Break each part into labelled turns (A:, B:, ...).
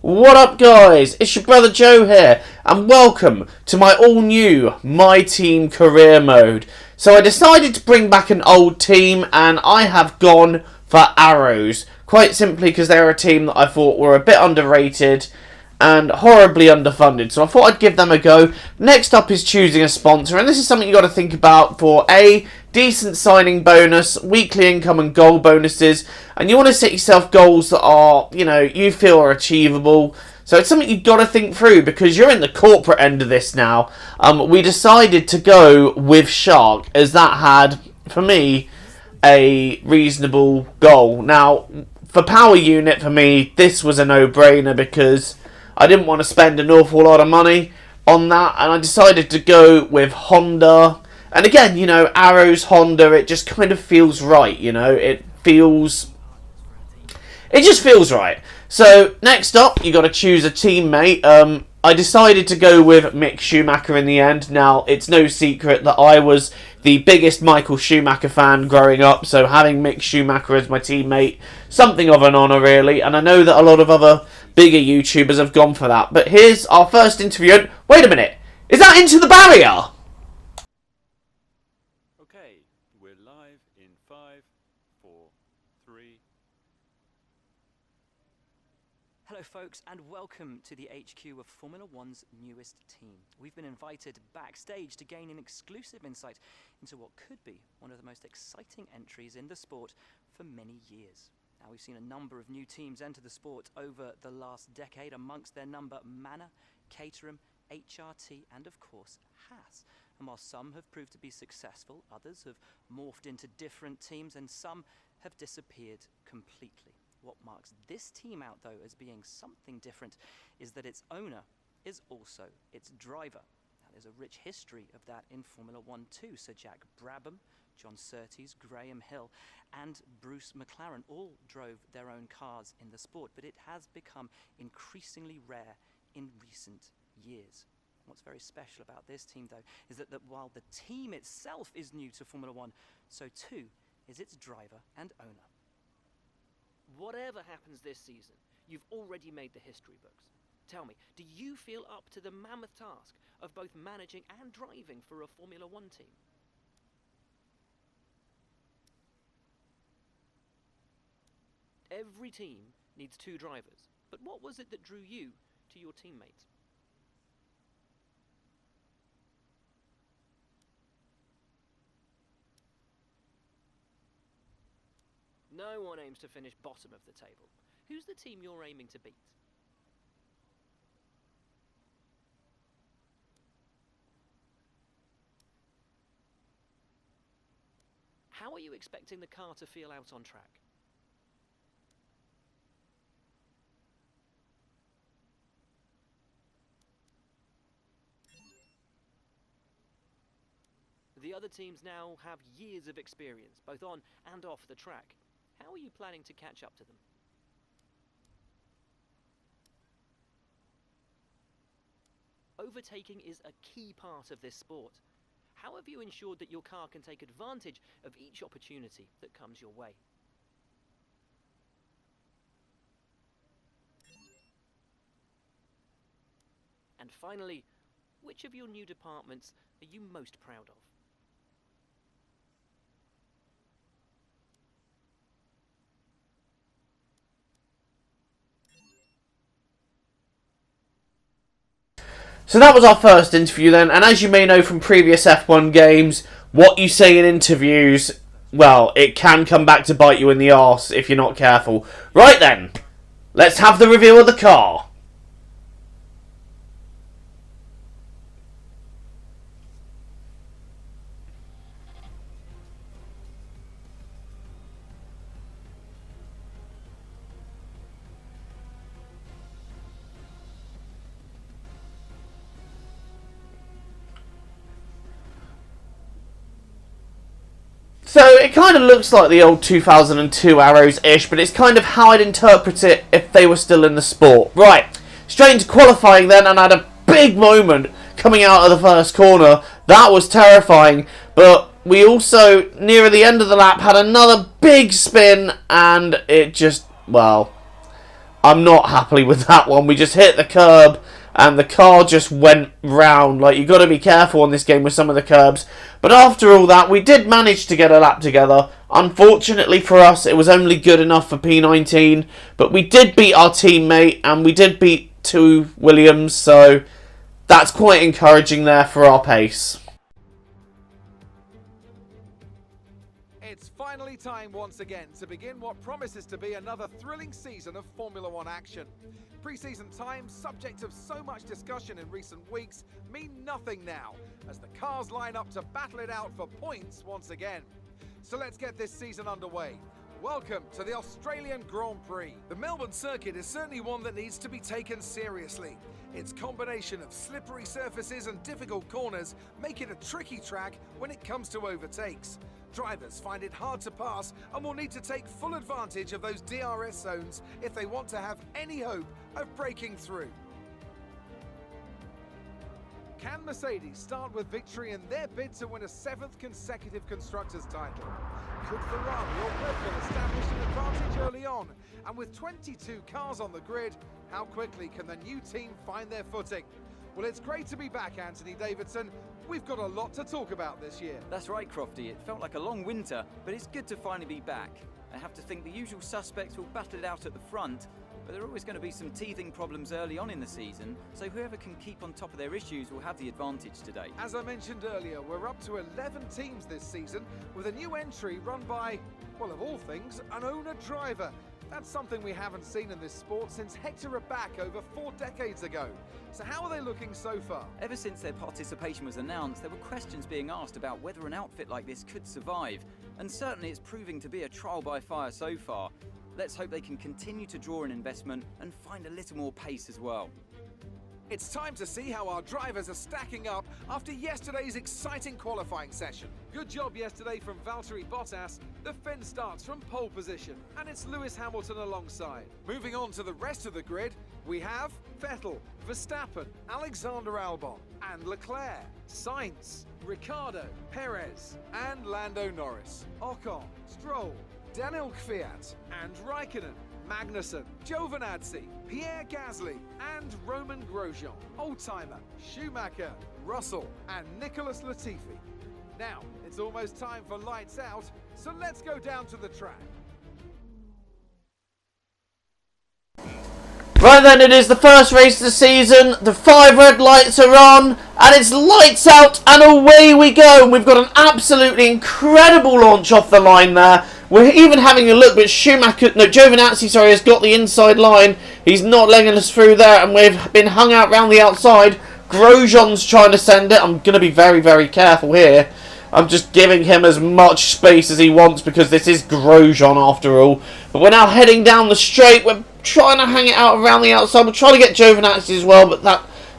A: What up guys, it's your brother Joe here and welcome to my all new My Team career mode. So I decided to bring back an old team and I have gone for Arrows. Quite simply because they're a team that I thought were a bit underrated and horribly underfunded. So I thought I'd give them a go. Next up is choosing a sponsor, and this is something you've got to think about for a decent signing bonus, weekly income and goal bonuses, and you want to set yourself goals that are, you feel are achievable. So it's something you've got to think through because you're in the corporate end of this now. We decided to go with Shark as that had, for me, a reasonable goal. Now, for power unit, for me, this was a no-brainer because I didn't want to spend an awful lot of money on that, and I decided to go with Honda. And again, Arrows, Honda, it just kind of feels right, it just feels right. So, next up, you got to choose a teammate. I decided to go with Mick Schumacher in the end. Now, it's no secret that I was the biggest Michael Schumacher fan growing up, so having Mick Schumacher as my teammate, something of an honour, really. And I know that a lot of other bigger YouTubers have gone for that. But here's our first interview. And wait a minute, is that Into the Barrier?
B: Okay, we're live in 5, 4, 3.
C: Hello folks and welcome to the HQ of Formula One's newest team. We've been invited backstage to gain an exclusive insight into what could be one of the most exciting entries in the sport for many years. Now, we've seen a number of new teams enter the sport over the last decade, amongst their number Manor, Caterham, HRT and of course Haas. And while some have proved to be successful, others have morphed into different teams and some have disappeared completely. What marks this team out though as being something different is that its owner is also its driver. Now, there's a rich history of that in Formula One too. Sir Jack Brabham, John Surtees, Graham Hill and Bruce McLaren all drove their own cars in the sport, but it has become increasingly rare in recent years. What's very special about this team though is that while the team itself is new to Formula One, so too is its driver and owner.
D: Whatever happens this season, you've already made the history books. Tell me, do you feel up to the mammoth task of both managing and driving for a Formula One team? Every team needs two drivers, but what was it that drew you to your teammates? No one aims to finish bottom of the table. Who's the team you're aiming to beat? How are you expecting the car to feel out on track? The other teams now have years of experience, both on and off the track. How are you planning to catch up to them? Overtaking is a key part of this sport. How have you ensured that your car can take advantage of each opportunity that comes your way? And finally, which of your new departments are you most proud of?
A: So that was our first interview then, and as you may know from previous F1 games, what you say in interviews, well, it can come back to bite you in the arse if you're not careful. Right then, let's have the review of the car. So it kind of looks like the old 2002 Arrows-ish, but it's kind of how I'd interpret it if they were still in the sport. Right, straight into qualifying then, and I had a big moment coming out of the first corner. That was terrifying, but we also, near the end of the lap, had another big spin, and it just, well, I'm not happy with that one. We just hit the curb and the car just went round. Like, you've got to be careful on this game with some of the curbs. But after all that, we did manage to get a lap together. Unfortunately for us, it was only good enough for P19. But we did beat our teammate and we did beat 2 Williams. So that's quite encouraging there for our pace.
E: It's finally time once again to begin what promises to be another thrilling season of Formula One action. Pre-season times, subject of so much discussion in recent weeks, mean nothing now, as the cars line up to battle it out for points once again. So let's get this season underway. Welcome to the Australian Grand Prix. The Melbourne circuit is certainly one that needs to be taken seriously. Its combination of slippery surfaces and difficult corners make it a tricky track when it comes to overtakes. Drivers find it hard to pass and will need to take full advantage of those DRS zones if they want to have any hope of breaking through. Can Mercedes start with victory in their bid to win a 7th consecutive Constructors' title? Could Ferrari or Red Bull establish an advantage early on? And with 22 cars on the grid, how quickly can the new team find their footing? Well, it's great to be back, Anthony Davidson. We've got a lot to talk about this year.
F: That's right, Crofty. It felt like a long winter, but it's good to finally be back. I have to think the usual suspects will battle it out at the front, but there are always going to be some teething problems early on in the season, so whoever can keep on top of their issues will have the advantage today.
E: As I mentioned earlier, we're up to 11 teams this season, with a new entry run by, well, of all things, an owner-driver. That's something we haven't seen in this sport since Hector Raback over 4 decades ago. So how are they looking so far?
F: Ever since their participation was announced, there were questions being asked about whether an outfit like this could survive, and certainly it's proving to be a trial by fire so far. Let's hope they can continue to draw an investment and find a little more pace as well.
E: It's time to see how our drivers are stacking up after yesterday's exciting qualifying session. Good job yesterday from Valtteri Bottas. The Finn starts from pole position, and it's Lewis Hamilton alongside. Moving on to the rest of the grid, we have Vettel, Verstappen, Alexander Albon, and Leclerc, Sainz, Ricciardo, Perez, and Lando Norris, Ocon, Stroll, Daniel Kvyat, and Raikkonen, Magnussen, Giovinazzi, Pierre Gasly, and Roman Grosjean, Oldtimer, Schumacher, Russell, and Nicholas Latifi. Now, it's almost time for lights out, so let's go down to the track.
A: Right then, it is the first race of the season. The 5 red lights are on, and it's lights out, and away we go. And we've got an absolutely incredible launch off the line there. We're even having a look, but Giovinazzi, has got the inside line. He's not letting us through there, and we've been hung out round the outside. Grosjean's trying to send it. I'm going to be very, very careful here. I'm just giving him as much space as he wants because this is Grosjean after all. But we're now heading down the straight. We're trying to hang it out around the outside. We're trying to get Giovinazzi as well, but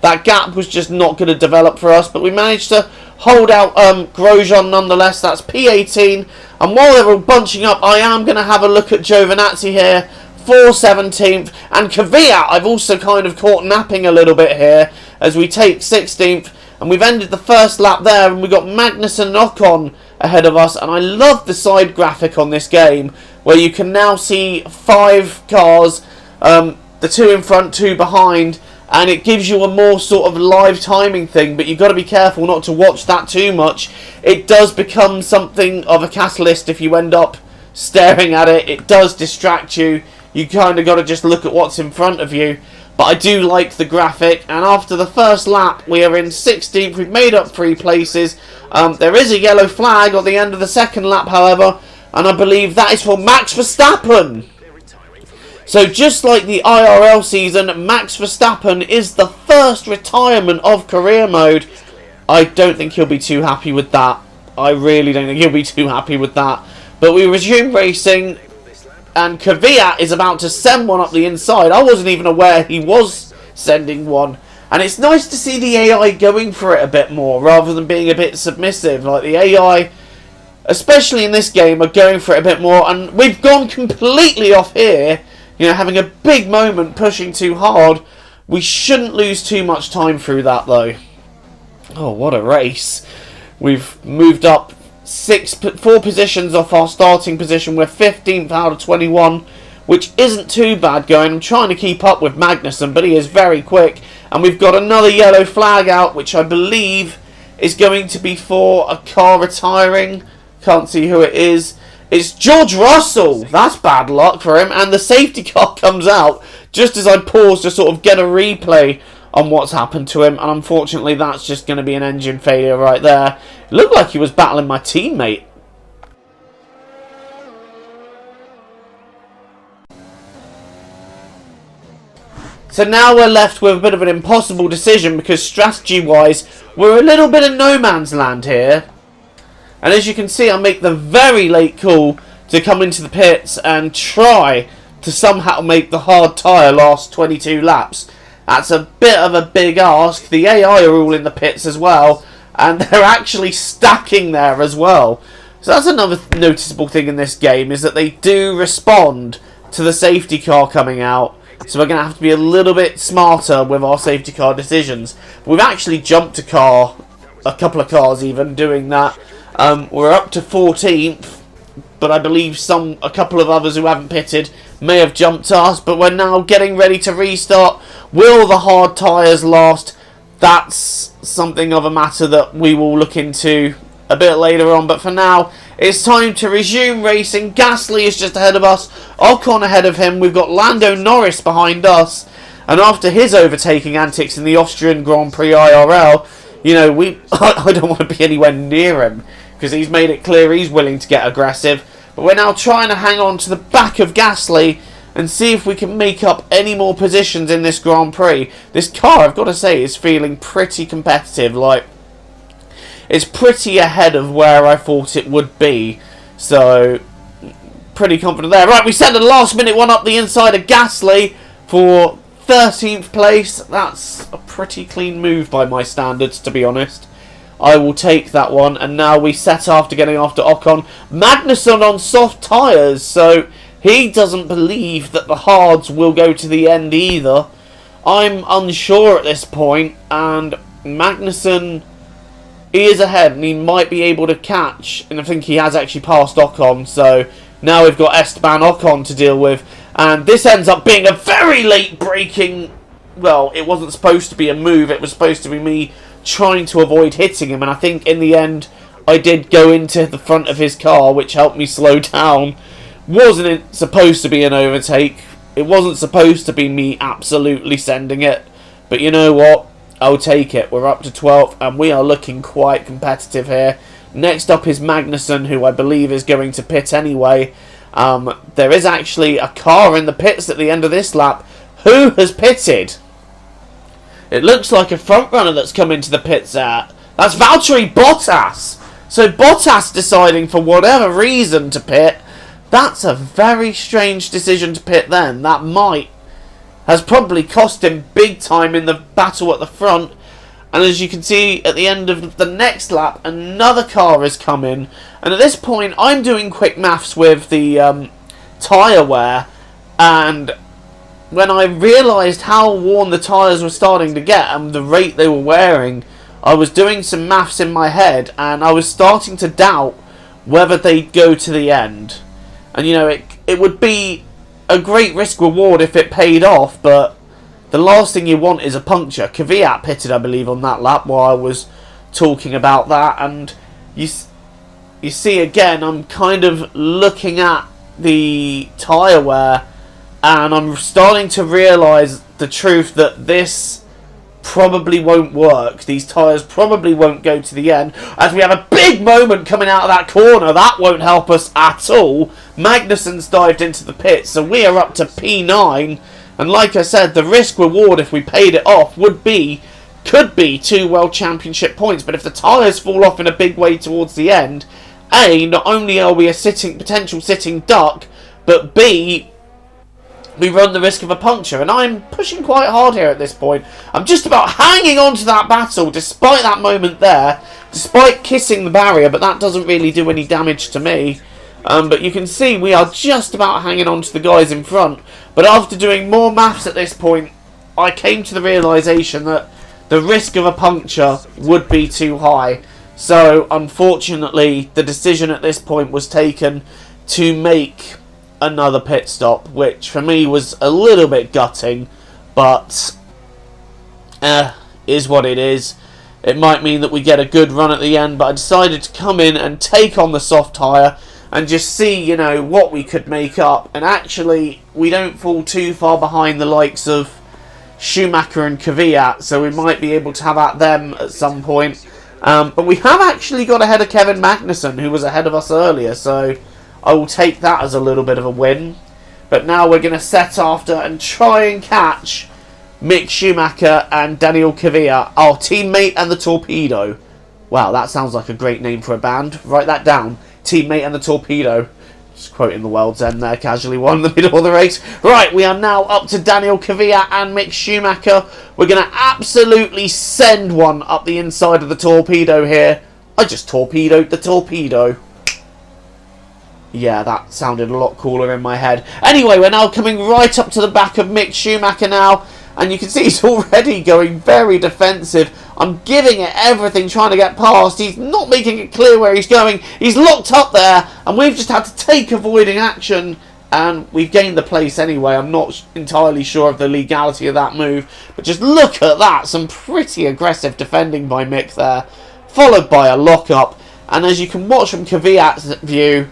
A: that gap was just not going to develop for us. But we managed to hold out Grosjean nonetheless. That's P18. And while they're all bunching up, I am going to have a look at Giovinazzi here for 17th. And Kvyat, I've also kind of caught napping a little bit here as we take 16th. And we've ended the first lap there, and we've got Magnussen and Ocon ahead of us. And I love the side graphic on this game, where you can now see 5 cars, the 2 in front, 2 behind, and it gives you a more sort of live timing thing, but you've got to be careful not to watch that too much. It does become something of a catalyst if you end up staring at it. It does distract you. You kind of got to just look at what's in front of you. But I do like the graphic, and after the first lap, we are in 16th. We've made up 3 places. There is a yellow flag at the end of the second lap, however, and I believe that is for Max Verstappen. So just like the IRL season, Max Verstappen is the first retirement of career mode. I don't think he'll be too happy with that. I really don't think he'll be too happy with that. But we resume racing, and Kvyat is about to send one up the inside. I wasn't even aware he was sending one. And it's nice to see the AI going for it a bit more, rather than being a bit submissive. Like the AI, especially in this game, are going for it a bit more. And we've gone completely off here. You know, having a big moment, pushing too hard. We shouldn't lose too much time through that, though. Oh, what a race. We've moved up 4 positions off our starting position. We're 15th out of 21. which isn't too bad going. I'm trying to keep up with Magnussen, but he is very quick. And we've got another yellow flag out, which I believe is going to be for a car retiring. Can't see who it is. It's George Russell. That's bad luck for him. And the safety car comes out just as I pause to sort of get a replay on what's happened to him. And unfortunately, that's just going to be an engine failure right there. It looked like he was battling my teammate. So now we're left with a bit of an impossible decision because strategy-wise, we're a little bit in no man's land here. And as you can see, I make the very late call to come into the pits and try to somehow make the hard tyre last 22 laps. That's a bit of a big ask. The AI are all in the pits as well, and they're actually stacking there as well. So that's another noticeable thing in this game, is that they do respond to the safety car coming out. So we're going to have to be a little bit smarter with our safety car decisions. We've actually jumped a couple of cars even, doing that. We're up to 14th, but I believe a couple of others who haven't pitted may have jumped us. But we're now getting ready to restart. Will the hard tyres last? That's something of a matter that we will look into a bit later on. But for now, it's time to resume racing. Gasly is just ahead of us. Ocon ahead of him. We've got Lando Norris behind us. And after his overtaking antics in the Austrian Grand Prix IRL, you know, I don't want to be anywhere near him because he's made it clear he's willing to get aggressive. But we're now trying to hang on to the back of Gasly and see if we can make up any more positions in this Grand Prix. This car, I've got to say, is feeling pretty competitive. Like, it's pretty ahead of where I thought it would be. So, pretty confident there. Right, we set the last minute one up the inside of Gasly for 13th place. That's a pretty clean move by my standards, to be honest. I will take that one. And now we set after getting after Ocon. Magnussen on soft tyres, so he doesn't believe that the hards will go to the end either. I'm unsure at this point, and Magnussen, he is ahead and he might be able to catch, and I think he has actually passed Ocon, so now we've got Esteban Ocon to deal with. And this ends up being a very late braking. Well, it wasn't supposed to be a move, it was supposed to be me trying to avoid hitting him, and I think in the end I did go into the front of his car, which helped me slow down. Wasn't it supposed to be an overtake? It wasn't supposed to be me absolutely sending it, but you know what? I'll take it. We're up to 12th and we are looking quite competitive here. Next up is Magnussen, who I believe is going to pit anyway. There is actually a car in the pits at the end of this lap. Who has pitted? It looks like a front runner that's come into the pits there. That's Valtteri Bottas. So Bottas deciding for whatever reason to pit. That's a very strange decision to pit then. That has probably cost him big time in the battle at the front. And as you can see at the end of the next lap, another car has come in. And at this point, I'm doing quick maths with the tyre wear. And when I realised how worn the tyres were starting to get and the rate they were wearing, I was doing some maths in my head. And I was starting to doubt whether they'd go to the end. And you know, it would be a great risk reward if it paid off, but the last thing you want is a puncture. Kvyat pitted, I believe, on that lap while I was talking about that, and you see again, I'm kind of looking at the tyre wear, and I'm starting to realise the truth that this probably won't work. These tyres probably won't go to the end, as we have a big moment coming out of that corner. That won't help us at all. Magnussen's dived into the pit, so we are up to P9, and like I said, the risk reward if we paid it off could be 2 World Championship points. But if the tyres fall off in a big way towards the end, A, not only are we a potential sitting duck, but B, we run the risk of a puncture. And I'm pushing quite hard here at this point. I'm just about hanging on to that battle despite that moment there, despite kissing the barrier, but that doesn't really do any damage to me. But you can see we are just about hanging on to the guys in front. But after doing more maths at this point, I came to the realisation that the risk of a puncture would be too high. So unfortunately, the decision at this point was taken to make another pit stop, which for me was a little bit gutting, but is what it is. It might mean that we get a good run at the end, but I decided to come in and take on the soft tyre and just see, you know, what we could make up. And actually, we don't fall too far behind the likes of Schumacher and Kvyat, so we might be able to have at them at some point. But we have actually got ahead of Kevin Magnussen, who was ahead of us earlier, so I will take that as a little bit of a win. But now we're going to set after and try and catch Mick Schumacher and Daniel Kvyat, our teammate and the Torpedo. Wow, that sounds like a great name for a band. Write that down. Teammate and the Torpedo. Just quoting the World's End there, casually one in the middle of the race. Right, we are now up to Daniel Kvyat and Mick Schumacher. We're going to absolutely send one up the inside of the Torpedo here. I just torpedoed the Torpedo. Yeah, that sounded a lot cooler in my head. Anyway, we're now coming right up to the back of Mick Schumacher now. And you can see he's already going very defensive. I'm giving it everything, trying to get past. He's not making it clear where he's going. He's locked up there, and we've just had to take avoiding action. And we've gained the place anyway. I'm not entirely sure of the legality of that move. But just look at that. Some pretty aggressive defending by Mick there. Followed by a lock-up. And as you can watch from Kvyat's view,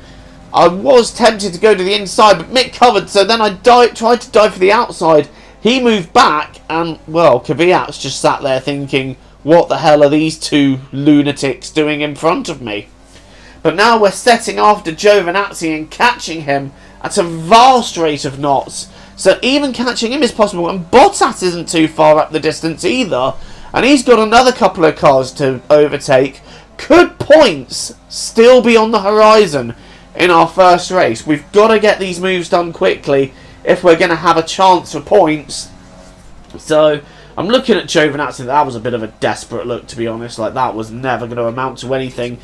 A: I was tempted to go to the inside, but Mick covered. So then I tried to dive for the outside. He moved back, and, well, Kvyat's just sat there thinking, what the hell are these two lunatics doing in front of me? But now we're setting after Giovinazzi and catching him at a vast rate of knots. So even catching him is possible, and Bottas isn't too far up the distance either. And he's got another couple of cars to overtake. Could points still be on the horizon in our first race? We've got to get these moves done quickly if we're going to have a chance for points. So I'm looking at Giovinazzi. That was a bit of a desperate look, to be honest. Like, that was never going to amount to anything.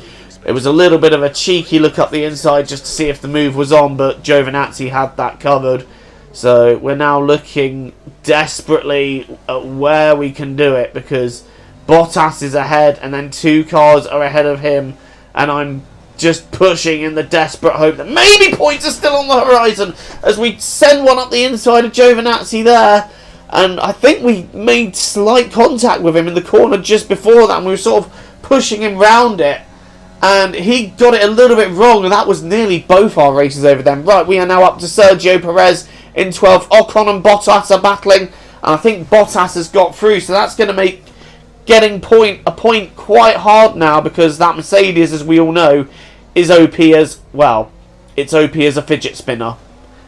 A: It was a little bit of a cheeky look up the inside just to see if the move was on, but Giovinazzi had that covered. So we're now looking desperately at where we can do it, because Bottas is ahead and then two cars are ahead of him, and I'm just pushing in the desperate hope that maybe points are still on the horizon as we send one up the inside of Giovinazzi there. And I think we made slight contact with him in the corner just before that, and we were sort of pushing him round it. And he got it a little bit wrong, and that was nearly both our races over them. Right, we are now up to Sergio Perez in 12th. Ocon and Bottas are battling, and I think Bottas has got through, so that's going to make getting a point quite hard now, because that Mercedes, as we all know, is OP as, well, it's OP as a fidget spinner.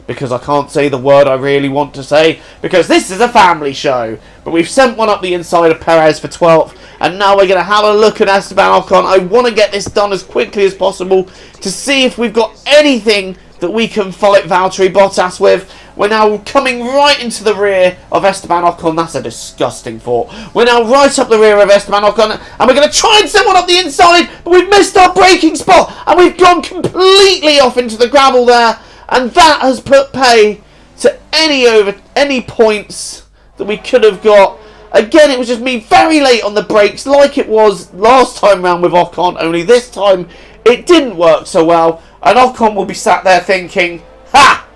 A: Because I can't say the word I really want to say, because this is a family show. But we've sent one up the inside of Perez for 12th, and now we're going to have a look at Esteban Ocon. I want to get this done as quickly as possible to see if we've got anything that we can fight Valtteri Bottas with. We're now coming right into the rear of Esteban Ocon. That's a disgusting thought. We're now right up the rear of Esteban Ocon, and we're going to try and send one up the inside, but we've missed our braking spot, and we've gone completely off into the gravel there. And that has put pay to any points that we could have got. Again, it was just me very late on the brakes, like it was last time round with Ocon, only this time it didn't work so well. And Ocon will be sat there thinking, ha!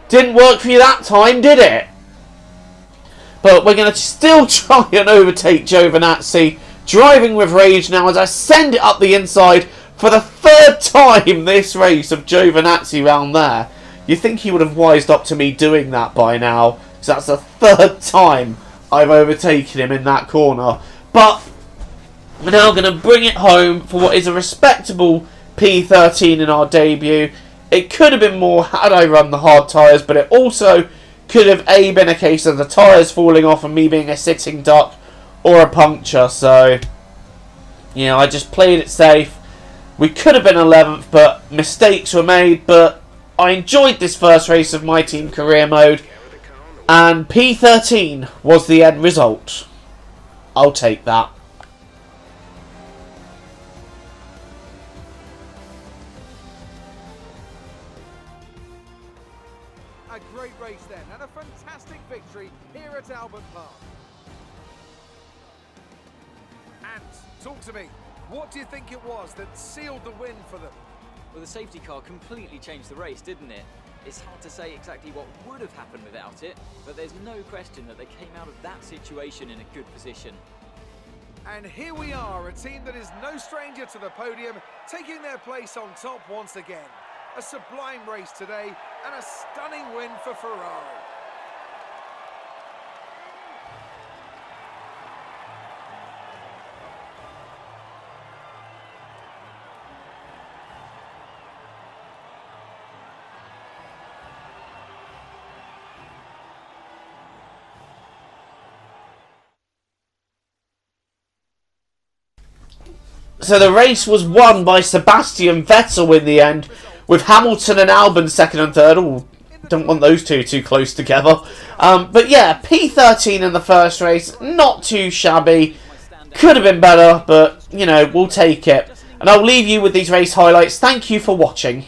A: Didn't work for you that time, did it? But we're going to still try and overtake Giovinazzi, driving with rage now as I send it up the inside for the third time this race of Giovinazzi round there. You think he would have wised up to me doing that by now, because that's the third time I've overtaken him in that corner. But we're now going to bring it home for what is a respectable P13 in our debut. It could have been more had I run the hard tyres, but it also could have been a case of the tyres falling off and me being a sitting duck or a puncture. So, you know, I just played it safe. We could have been 11th, but mistakes were made. But I enjoyed this first race of my team career mode, and P13 was the end result. I'll take that.
E: A great race then, and a fantastic victory here at Albert Park. And talk to me. What do you think it was that sealed the win for them?
F: Well, the safety car completely changed the race, didn't it? It's hard to say exactly what would have happened without it, but there's no question that they came out of that situation in a good position.
E: And here we are, a team that is no stranger to the podium, taking their place on top once again. A sublime race today, and a stunning win for Ferrari.
A: So the race was won by Sebastian Vettel in the end, with Hamilton and Albon second and third. Oh, don't want those two too close together. But yeah, P13 in the first race, not too shabby. Could have been better, but, you know, we'll take it. And I'll leave you with these race highlights. Thank you for watching.